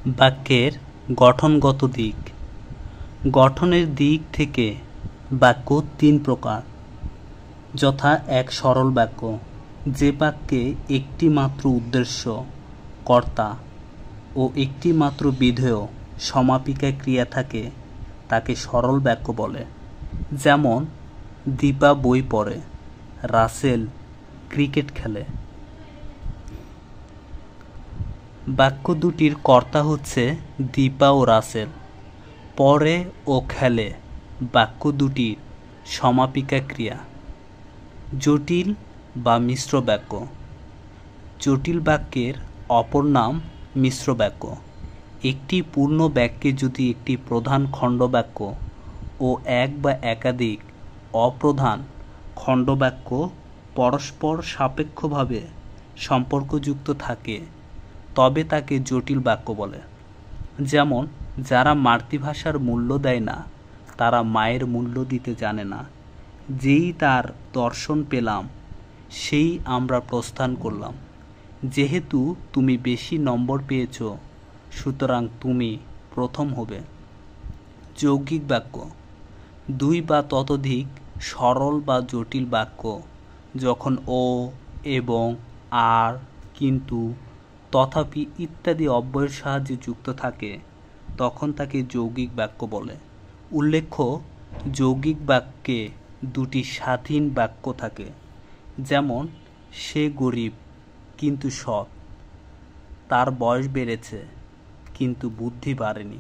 বাক্যের গঠনগত দিক। গঠনের দিক থেকে বাক্য তিন প্রকার, যথা এক সরল বাক্য, যে বাক্যে একটি মাত্র উদ্দেশ্য, কর্তা ও একটি মাত্র বিধেয় সমাপিকা ক্রিয়া থাকে, তাকে সরল বাক্য বলে। যেমন দীপা বই পড়ে, রাসেল ক্রিকেট খেলে। বাক্য দুটির কর্তা হচ্ছে দীপা ও রাসেল। পড়ে ও খেলে বাক্য দুটির সমাপিকা ক্রিয়া। জটিল বা মিশ্র বাক্য। জটিল বাক্যের অপর নাম মিশ্র বাক্য। একটি পূর্ণ বাক্যে যদি একটি প্রধান খণ্ডবাক্য ও এক বা একাধিক অপ্রধান খণ্ডবাক্য পরস্পর সাপেক্ষভাবে সম্পর্কযুক্ত থাকে, তবে তাকে জটিল বাক্য বলে। যেমন, যারা মাতৃভাষার মূল্য দেয় না, তারা মায়ের মূল্য দিতে জানে না। যেই তার দর্শন পেলাম, সেই আমরা প্রস্থান করলাম। যেহেতু তুমি বেশি নম্বর পেয়েছ, সুতরাং তুমি প্রথম হবে। যৌগিক বাক্য। দুই বা ততোধিক সরল বা জটিল বাক্য যখন ও, এবং, আর, কিন্তু, তথাপি ইত্যাদি অব্যয়ের সাহায্যে যুক্ত থাকে, তখন তাকে যৌগিক বাক্য বলে। উল্লেখ্য, যৌগিক বাক্যে দুটি স্বাধীন বাক্য থাকে। যেমন, সে গরিব কিন্তু সৎ, তার বয়স বেড়েছে কিন্তু বুদ্ধি বাড়েনি।